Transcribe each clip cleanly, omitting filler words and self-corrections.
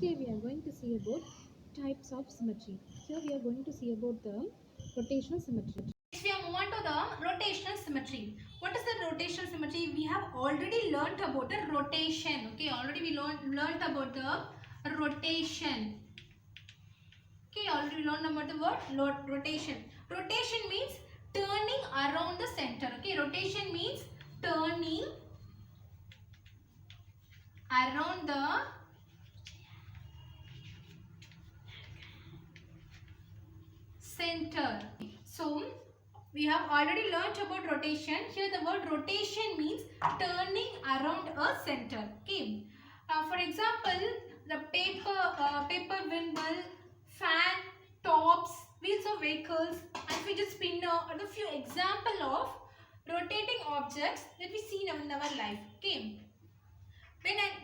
Today we are going to see about types of symmetry. Here we are going to see about the rotational symmetry. Next, we are move on to the rotational symmetry. What is the rotational symmetry? We have already learnt about the rotation. Okay, already we learnt about the rotation. Okay, already we learned about the word rotation. Rotation means turning around the center. Okay, rotation means turning around the center. So we have already learnt about rotation. Here the word rotation means turning around a center. Okay. For example, the paper windmill, fan, tops, wheels of vehicles, and fidget spinner are the few example of rotating objects that we see in our life. Okay.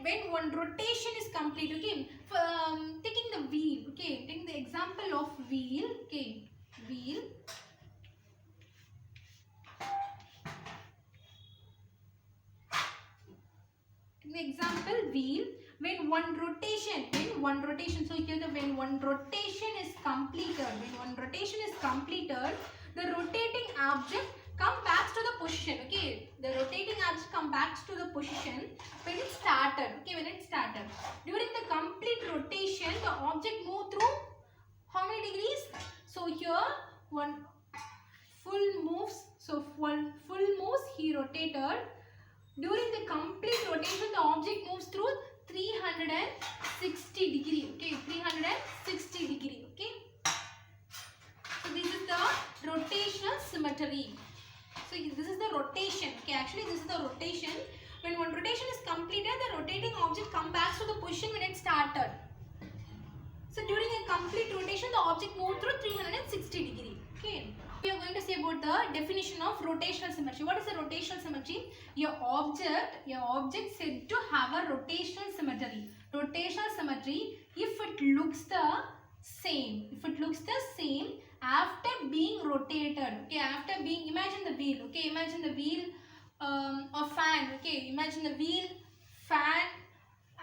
When one rotation is complete, okay, taking the wheel, okay, taking the example of wheel, okay, wheel. The example wheel, when one rotation, so here when one rotation is completed, the rotating object come back to the position. Okay, the rotating object come back to the position when it started. Okay, when it started. During the complete rotation, the object move through how many degrees? So here one full moves. So one full moves he rotated. During the complete rotation, the object moves through 360 degree. Okay, 360 degree. Okay. So this is the rotational symmetry. So this is the rotation. Okay, actually this is the rotation. When one rotation is completed, the rotating object comes back to the position when it started. So during a complete rotation, the object moved through 360 degree. Okay. We are going to see about the definition of rotational symmetry. What is a rotational symmetry? Your object said to have a rotational symmetry. Rotational symmetry if it looks the same. If it looks the same after being rotated. Okay, after being, imagine the wheel. Okay, imagine the wheel or fan. Okay, imagine the wheel, fan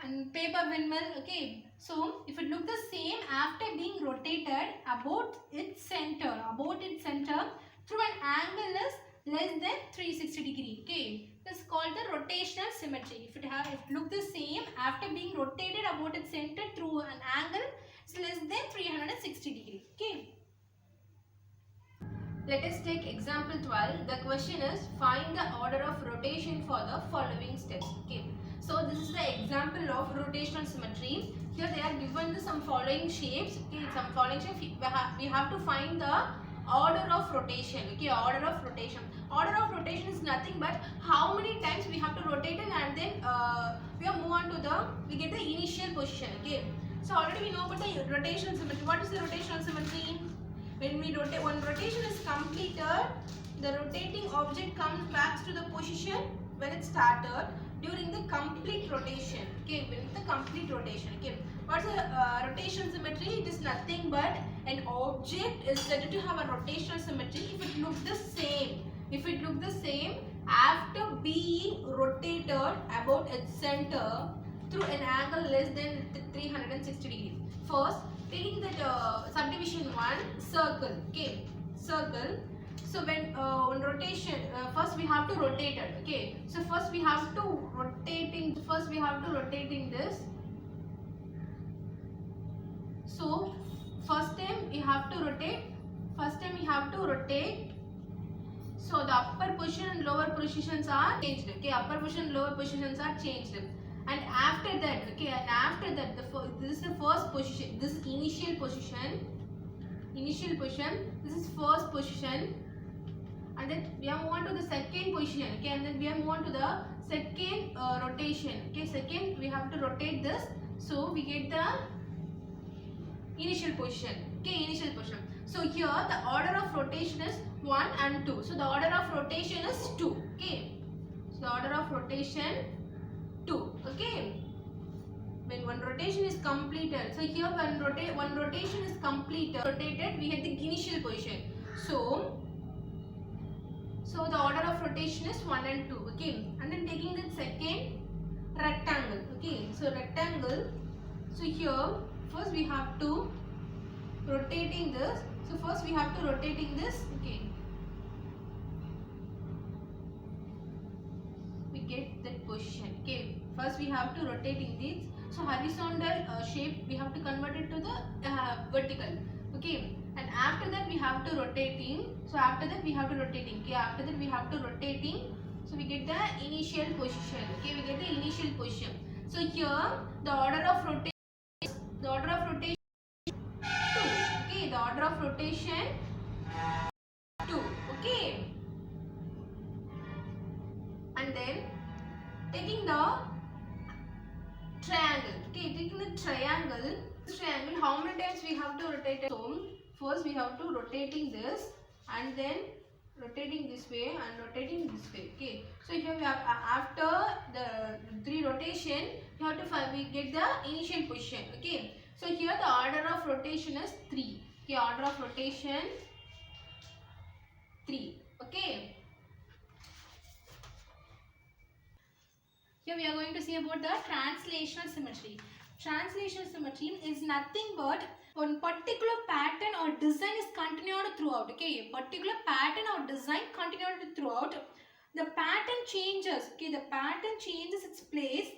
and paper windmill. Okay, so if it look the same after being rotated about its center through an angle is less than 360 degree. Okay, this is called the rotational symmetry. If it look the same after being rotated about its center through an angle is less than 360 degree. Okay. Let us take example 12. The question is find the order of rotation for the following steps. Okay. So this is the example of rotational symmetry. Here they are given some following shapes. Okay, some following shapes. We have to find the order of rotation. Okay, order of rotation. Order of rotation is nothing but how many times we have to rotate it, and then we move on to we get the initial position. Okay. So already we know about the rotational symmetry. What is the rotational symmetry? When we rotate, one rotation is completed, the rotating object comes back to the position when it started during the complete rotation. Okay, when the complete rotation. Okay, what's the rotational symmetry? It is nothing but an object is said to have a rotational symmetry if it looks the same. If it looks the same after being rotated about its center through an angle less than 360 degrees. First, taking that subdivision 1, circle. Okay, circle. So when on rotation, first we have to rotate it. Okay, so first we have to rotating this. So first time we have to rotate. So the upper position and lower positions are changed. Okay, upper position and lower positions are changed. And after that, okay, this is the first position. This is initial position. This is first position. And then we are move on to the second position. Okay, and then we are move on to the second rotation. Okay, second we have to rotate this. So we get the initial position. Okay, initial position. So here the order of rotation is 1 and 2. So the order of rotation is 2. Okay. So the order of rotation 2. Okay. When one rotation is completed, so here when one rotation is rotated, we get the initial position. So the order of rotation is 1 and 2. Okay. And then taking the second rectangle. Okay. So rectangle. So here first we have to rotating this. So first we have to rotating this. Okay. We get that position. Okay. First we have to rotating this. So horizontal shape we have to convert it to the vertical. Okay. And after that we have to rotating. So after that we have to rotating. Okay. After that we have to rotating. So we get the initial position. Okay. We get the initial position. So here the order of rotation. The order of rotation 2. Okay. The order of rotation 2. Okay. And then taking the triangle. Okay, taking the triangle. This triangle, how many times we have to rotate it? So first we have to rotating this and then rotating this way and rotating this way. Okay. So here we have after the 3 rotation, you have to find, we get the initial position. Okay. So here the order of rotation is 3. Okay, order of rotation 3. Okay. Here we are going to see about the translational symmetry. Translational symmetry is nothing but one particular pattern or design is continued throughout. Okay, a particular pattern or design continued throughout. The pattern changes. Okay, the pattern changes its place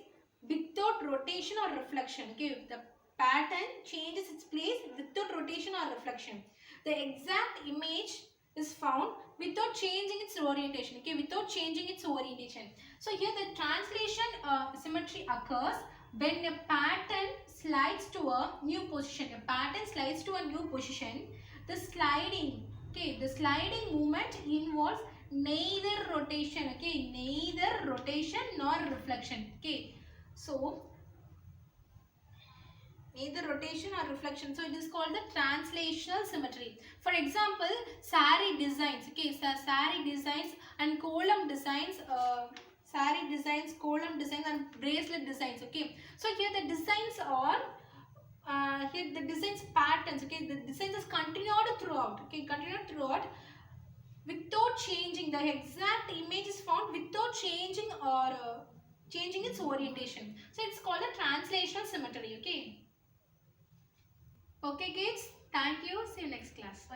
without rotation or reflection. Okay, the pattern changes its place without rotation or reflection. The exact image is found without changing its orientation. Okay, without changing its orientation. So here the translation symmetry occurs when a pattern slides to a new position. A pattern slides to a new position. The sliding, okay, the sliding movement involves neither rotation, okay, neither rotation nor reflection. Okay, so neither rotation or reflection. So it is called the translational symmetry. For example, sari designs. Okay, so sari designs and column designs. Sari designs, column designs, and bracelet designs. Okay, so here the designs are here the designs patterns. Okay, the designs is continued throughout. Okay, continued throughout without changing. The exact image is found without changing or changing its orientation. So it's called a translational symmetry. Okay. Okay kids, thank you. See you next class.